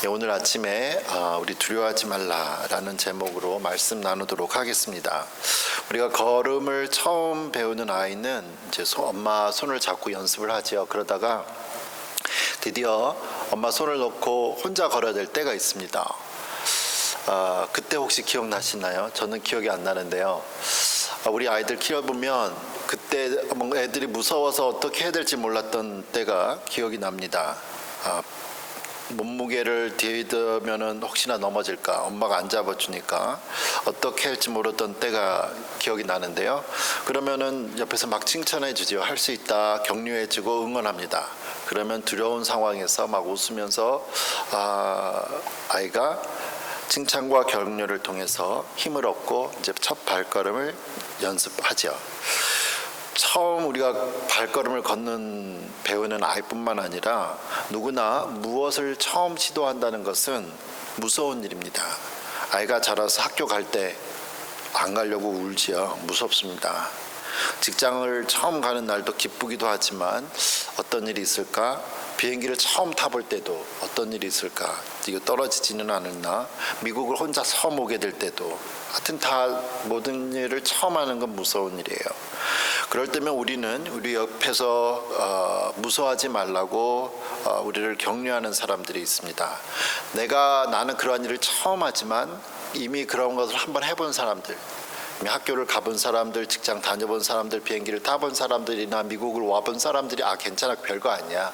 오늘 아침에 우리 두려워하지 말라라는 제목으로 말씀 나누도록 하겠습니다. 우리가 걸음을 처음 배우는 아이는 이제 엄마 손을 잡고 연습을 하죠. 그러다가 드디어 엄마 손을 놓고 혼자 걸어야 될 때가 있습니다. 그때 혹시 기억나시나요? 저는 기억이 안 나는데요. 우리 아이들 키워보면 그때 애들이 무서워서 어떻게 해야 될지 몰랐던 때가 기억이 납니다. 몸무게를 뒤에두면은 혹시나 넘어질까, 엄마가 안 잡아주니까 어떻게 할지 모르던 때가 기억이 나는데요. 그러면은 옆에서 막 칭찬해 주죠. 할 수 있다, 격려해 주고 응원합니다. 그러면 두려운 상황에서 막 웃으면서 아이가 칭찬과 격려를 통해서 힘을 얻고 이제 첫 발걸음을 연습하죠. 처음 우리가 발걸음을 배우는 아이뿐만 아니라 누구나 무엇을 처음 시도한다는 것은 무서운 일입니다. 아이가 자라서 학교 갈 때 안 가려고 울지요. 무섭습니다. 직장을 처음 가는 날도 기쁘기도 하지만 어떤 일이 있을까? 비행기를 처음 타볼 때도 어떤 일이 있을까? 이거 떨어지지는 않았나? 미국을 혼자 처음 오게 될 때도 하여튼 다 모든 일을 처음 하는 건 무서운 일이에요. 그럴 때면 우리는 우리 옆에서 무서워하지 말라고 우리를 격려하는 사람들이 있습니다. 나는 그러한 일을 처음 하지만 이미 그런 것을 한번 해본 사람들, 이미 학교를 가본 사람들, 직장 다녀본 사람들, 비행기를 타본 사람들이나 미국을 와본 사람들이 괜찮아, 별거 아니야,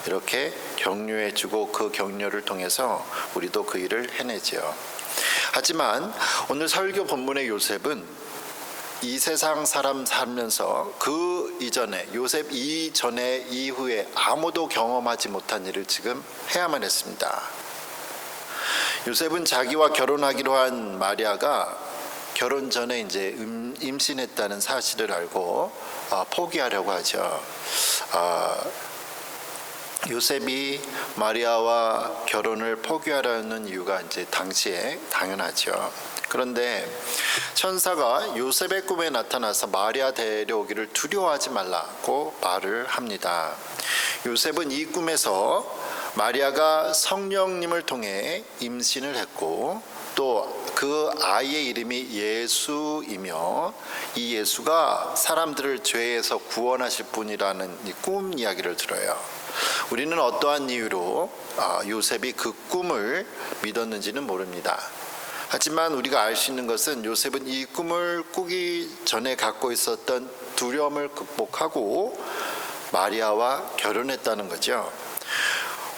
이렇게 격려해주고 그 격려를 통해서 우리도 그 일을 해내죠. 하지만 오늘 설교 본문의 요셉은 이 세상 사람 살면서 그 이전에, 요셉 이전에 이후에 아무도 경험하지 못한 일을 지금 해야만 했습니다. 요셉은 자기와 결혼하기로 한 마리아가 결혼 전에 이제 임신했다는 사실을 알고 포기하려고 하죠. 요셉이 마리아와 결혼을 포기하려는 이유가 이제 당시에 당연하죠. 그런데 천사가 요셉의 꿈에 나타나서 마리아 데려오기를 두려워하지 말라고 말을 합니다. 요셉은 이 꿈에서 마리아가 성령님을 통해 임신을 했고 또 그 아이의 이름이 예수이며 이 예수가 사람들을 죄에서 구원하실 분이라는 이 꿈 이야기를 들어요. 우리는 어떠한 이유로 요셉이 그 꿈을 믿었는지는 모릅니다. 하지만 우리가 알 수 있는 것은 요셉은 이 꿈을 꾸기 전에 갖고 있었던 두려움을 극복하고 마리아와 결혼했다는 거죠.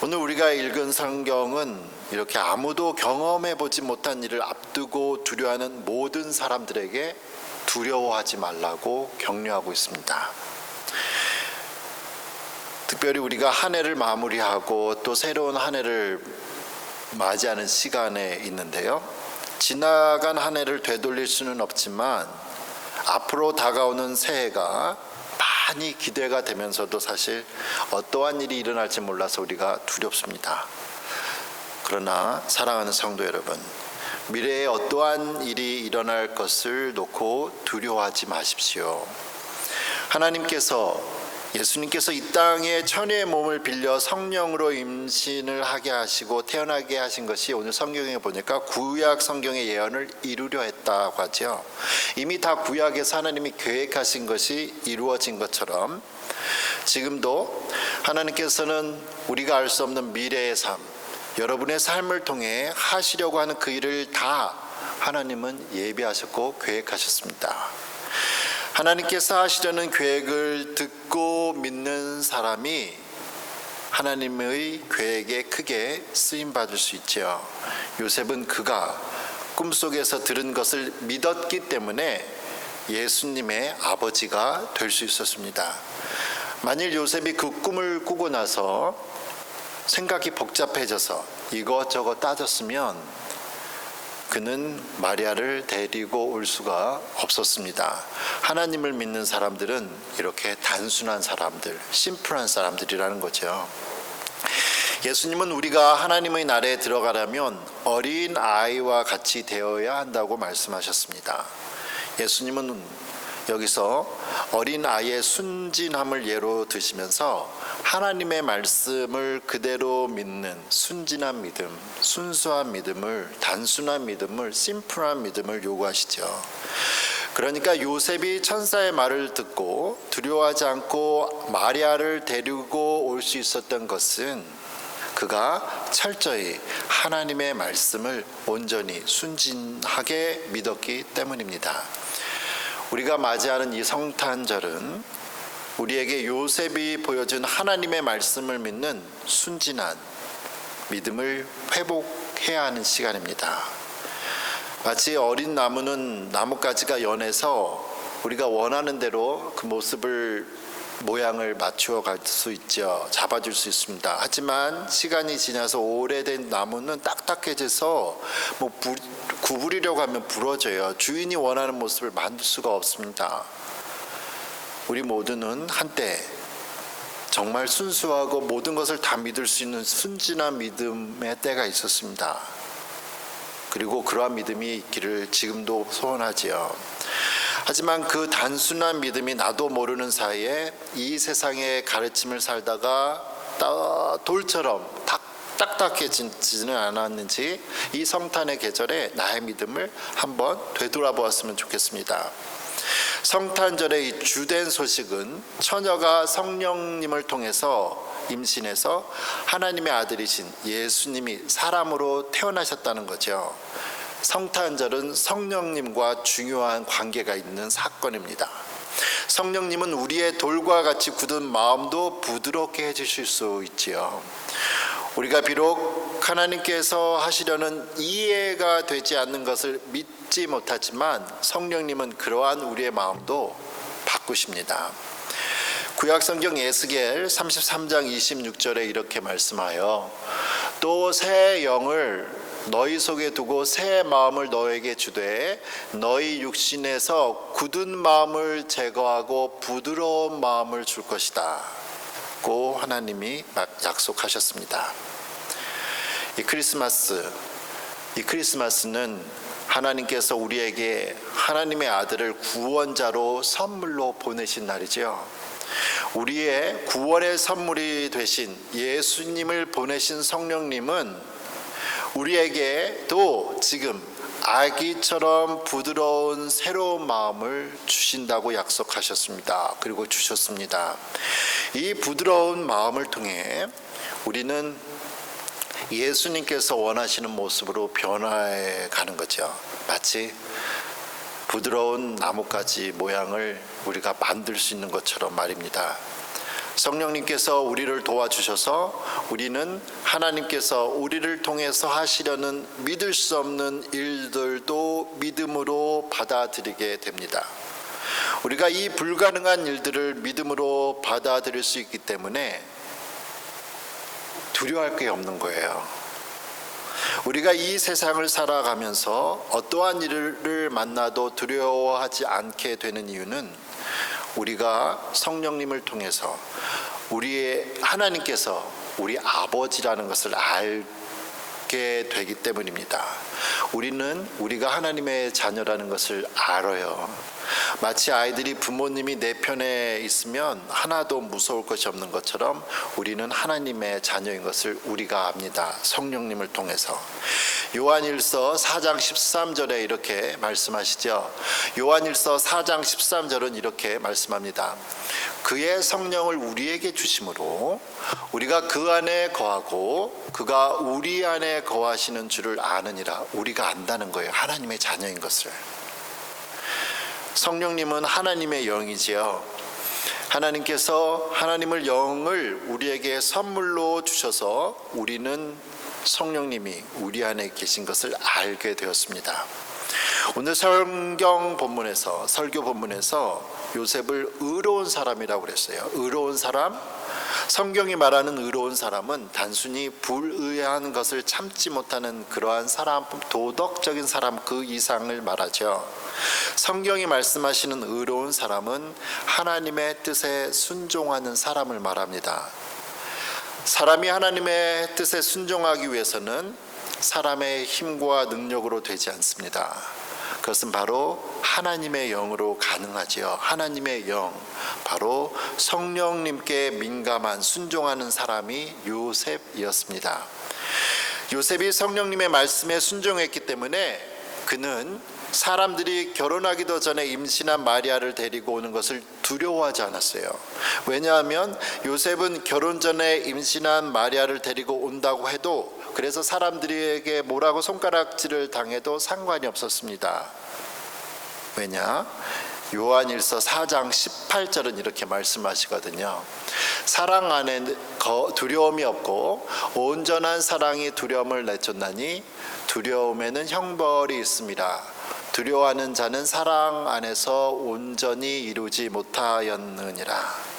오늘 우리가 읽은 성경은 이렇게 아무도 경험해보지 못한 일을 앞두고 두려워하는 모든 사람들에게 두려워하지 말라고 격려하고 있습니다. 특별히 우리가 한 해를 마무리하고 또 새로운 한 해를 맞이하는 시간에 있는데요. 지나간 한 해를 되돌릴 수는 없지만 앞으로 다가오는 새해가 많이 기대가 되면서도 사실 어떠한 일이 일어날지 몰라서 우리가 두렵습니다. 그러나 사랑하는 성도 여러분, 미래에 어떠한 일이 일어날 것을 놓고 두려워하지 마십시오. 예수님께서 이 땅에 처녀의 몸을 빌려 성령으로 임신을 하게 하시고 태어나게 하신 것이 오늘 성경에 보니까 구약 성경의 예언을 이루려 했다고 하죠. 이미 다 구약에서 하나님이 계획하신 것이 이루어진 것처럼 지금도 하나님께서는 우리가 알 수 없는 미래의 삶, 여러분의 삶을 통해 하시려고 하는 그 일을 다 하나님은 예비하셨고 계획하셨습니다. 하나님께서 하시려는 계획을 듣고 믿는 사람이 하나님의 계획에 크게 쓰임받을 수 있죠. 요셉은 그가 꿈속에서 들은 것을 믿었기 때문에 예수님의 아버지가 될 수 있었습니다. 만일 요셉이 그 꿈을 꾸고 나서 생각이 복잡해져서 이것저것 따졌으면 그는 마리아를 데리고 올 수가 없었습니다. 하나님을 믿는 사람들은 이렇게 단순한 사람들, 심플한 사람들이라는 거죠. 예수님은 우리가 하나님의 나라에 들어가려면 어린 아이와 같이 되어야 한다고 말씀하셨습니다. 예수님은 여기서 어린 아이의 순진함을 예로 드시면서 하나님의 말씀을 그대로 믿는 순진한 믿음, 순수한 믿음을, 단순한 믿음을, 심플한 믿음을 요구하시죠. 그러니까 요셉이 천사의 말을 듣고 두려워하지 않고 마리아를 데리고 올 수 있었던 것은 그가 철저히 하나님의 말씀을 온전히 순진하게 믿었기 때문입니다. 우리가 맞이하는 이 성탄절은 우리에게 요셉이 보여준 하나님의 말씀을 믿는 순진한 믿음을 회복해야 하는 시간입니다. 마치 어린 나무는 나뭇가지가 연해서 우리가 원하는 대로 그 모양을 맞추어 갈 수 있죠. 잡아줄 수 있습니다. 하지만 시간이 지나서 오래된 나무는 딱딱해져서 구부리려고 하면 부러져요. 주인이 원하는 모습을 만들 수가 없습니다. 우리 모두는 한때 정말 순수하고 모든 것을 다 믿을 수 있는 순진한 믿음의 때가 있었습니다. 그리고 그러한 믿음이 있기를 지금도 소원하지요. 하지만 그 단순한 믿음이 나도 모르는 사이에 이 세상의 가르침을 살다가 돌처럼 딱딱해지지는 않았는지 이 성탄의 계절에 나의 믿음을 한번 되돌아보았으면 좋겠습니다. 성탄절의 이 주된 소식은 처녀가 성령님을 통해서 임신해서 하나님의 아들이신 예수님이 사람으로 태어나셨다는 거죠. 성탄절은 성령님과 중요한 관계가 있는 사건입니다. 성령님은 우리의 돌과 같이 굳은 마음도 부드럽게 해주실 수 있지요. 우리가 비록 하나님께서 하시려는 이해가 되지 않는 것을 믿지 못하지만 성령님은 그러한 우리의 마음도 바꾸십니다. 구약성경 에스겔 33장 26절에 이렇게 말씀하여 또 새 영을 너희 속에 두고 새 마음을 너에게 주되 너희 육신에서 굳은 마음을 제거하고 부드러운 마음을 줄 것이다 고 하나님이 약속하셨습니다. 이 크리스마스는 하나님께서 우리에게 하나님의 아들을 구원자로 선물로 보내신 날이죠. 우리의 구원의 선물이 되신 예수님을 보내신 성령님은 우리에게도 지금 아기처럼 부드러운 새로운 마음을 주신다고 약속하셨습니다. 그리고 주셨습니다. 이 부드러운 마음을 통해 우리는 예수님께서 원하시는 모습으로 변화해 가는 거죠. 마치 부드러운 나뭇가지 모양을 우리가 만들 수 있는 것처럼 말입니다. 성령님께서 우리를 도와주셔서 우리는 하나님께서 우리를 통해서 하시려는 믿을 수 없는 일들도 믿음으로 받아들이게 됩니다. 우리가 이 불가능한 일들을 믿음으로 받아들일 수 있기 때문에 두려워할 게 없는 거예요. 우리가 이 세상을 살아가면서 어떠한 일을 만나도 두려워하지 않게 되는 이유는 우리가 성령님을 통해서 우리의 하나님께서 우리 아버지라는 것을 알게 되기 때문입니다. 우리가 하나님의 자녀라는 것을 알아요. 마치 아이들이 부모님이 내 편에 있으면 하나도 무서울 것이 없는 것처럼 우리는 하나님의 자녀인 것을 우리가 압니다. 성령님을 통해서. 요한일서 4장 13절에 이렇게 말씀하시죠. 요한일서 4장 13절은 이렇게 말씀합니다. 그의 성령을 우리에게 주심으로 우리가 그 안에 거하고 그가 우리 안에 거하시는 줄을 아느니라. 우리가 안다는 거예요. 하나님의 자녀인 것을. 성령님은 하나님의 영이지요. 하나님께서 하나님의 영을 우리에게 선물로 주셔서 우리는 성령님이 우리 안에 계신 것을 알게 되었습니다. 오늘 설교 본문에서 요셉을 의로운 사람이라고 그랬어요. 의로운 사람? 성경이 말하는 의로운 사람은 단순히 불의한 것을 참지 못하는 그러한 사람, 도덕적인 사람 그 이상을 말하죠. 성경이 말씀하시는 의로운 사람은 하나님의 뜻에 순종하는 사람을 말합니다. 사람이 하나님의 뜻에 순종하기 위해서는 사람의 힘과 능력으로 되지 않습니다. 그것은 바로 하나님의 영으로 가능하지요. 하나님의 영, 바로 성령님께 민감한 순종하는 사람이 요셉이었습니다. 요셉이 성령님의 말씀에 순종했기 때문에 그는 사람들이 결혼하기도 전에 임신한 마리아를 데리고 오는 것을 두려워하지 않았어요. 왜냐하면 요셉은 결혼 전에 임신한 마리아를 데리고 온다고 해도, 그래서 사람들에게 뭐라고 손가락질을 당해도 상관이 없었습니다. 왜냐? 요한일서 4장 18절은 이렇게 말씀하시거든요. 사랑 안에 두려움이 없고 온전한 사랑이 두려움을 내쫓나니 두려움에는 형벌이 있습니다. 두려워하는 자는 사랑 안에서 온전히 이루지 못하였느니라.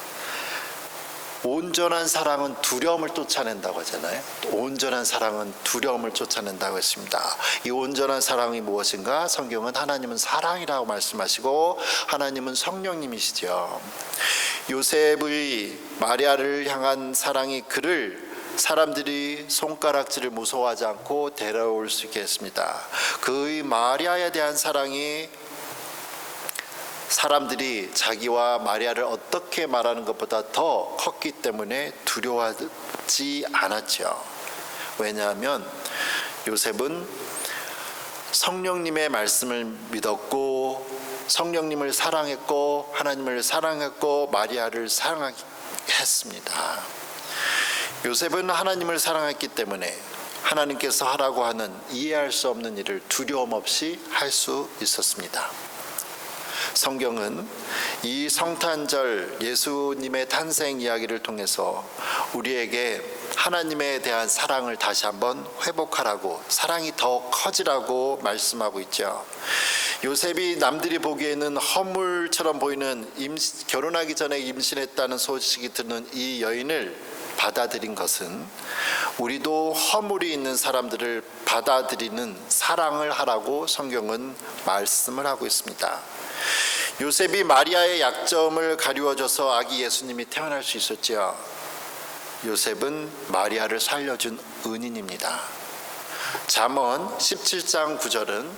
온전한 사랑은 두려움을 쫓아낸다고 하잖아요. 온전한 사랑은 두려움을 쫓아낸다고 했습니다. 이 온전한 사랑이 무엇인가? 성경은 하나님은 사랑이라고 말씀하시고 하나님은 성령님이시죠. 요셉의 마리아를 향한 사랑이 그를 사람들이 손가락질을 무서워하지 않고 데려올 수 있게 했습니다. 그의 마리아에 대한 사랑이 사람들이 자기와 마리아를 어떻게 말하는 것보다 더 컸기 때문에 두려워하지 않았죠. 왜냐하면 요셉은 성령님의 말씀을 믿었고 성령님을 사랑했고 하나님을 사랑했고 마리아를 사랑했습니다. 요셉은 하나님을 사랑했기 때문에 하나님께서 하라고 하는 이해할 수 없는 일을 두려움 없이 할 수 있었습니다. 성경은 이 성탄절 예수님의 탄생 이야기를 통해서 우리에게 하나님에 대한 사랑을 다시 한번 회복하라고, 사랑이 더 커지라고 말씀하고 있죠. 요셉이 남들이 보기에는 허물처럼 보이는 결혼하기 전에 임신했다는 소식이 듣는 이 여인을 받아들인 것은 우리도 허물이 있는 사람들을 받아들이는 사랑을 하라고 성경은 말씀을 하고 있습니다. 요셉이 마리아의 약점을 가리워줘서 아기 예수님이 태어날 수 있었지요. 요셉은 마리아를 살려준 은인입니다. 잠언 17장 9절은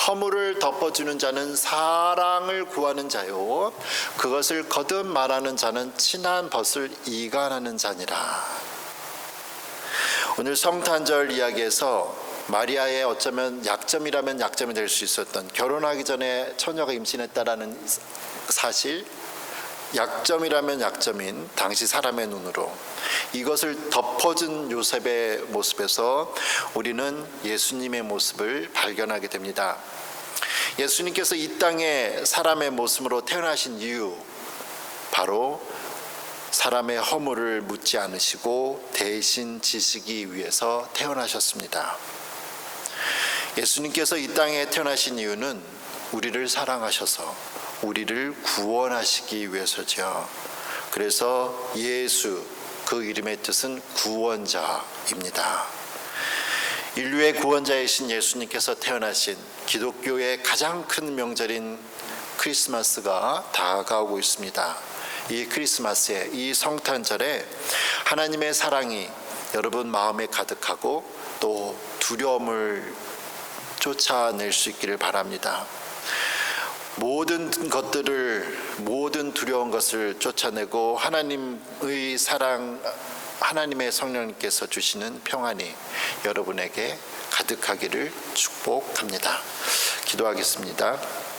허물을 덮어주는 자는 사랑을 구하는 자요 그것을 거듭 말하는 자는 친한 벗을 이간하는 자니라. 오늘 성탄절 이야기에서 마리아의 어쩌면 약점이라면 약점이 될 수 있었던, 결혼하기 전에 처녀가 임신했다라는 사실, 약점이라면 약점인 당시 사람의 눈으로 이것을 덮어준 요셉의 모습에서 우리는 예수님의 모습을 발견하게 됩니다. 예수님께서 이 땅에 사람의 모습으로 태어나신 이유, 바로 사람의 허물을 묻지 않으시고 대신 지시기 위해서 태어나셨습니다. 예수님께서 이 땅에 태어나신 이유는 우리를 사랑하셔서 우리를 구원하시기 위해서죠. 그래서 예수, 그 이름의 뜻은 구원자입니다. 인류의 구원자이신 예수님께서 태어나신 기독교의 가장 큰 명절인 크리스마스가 다가오고 있습니다. 이 크리스마스에, 이 성탄절에 하나님의 사랑이 여러분 마음에 가득하고 또 두려움을 쫓아낼 수 있기를 바랍니다. 모든 두려운 것을 쫓아내고 하나님의 사랑, 하나님의 성령님께서 주시는 평안이 여러분에게 가득하기를 축복합니다. 기도하겠습니다.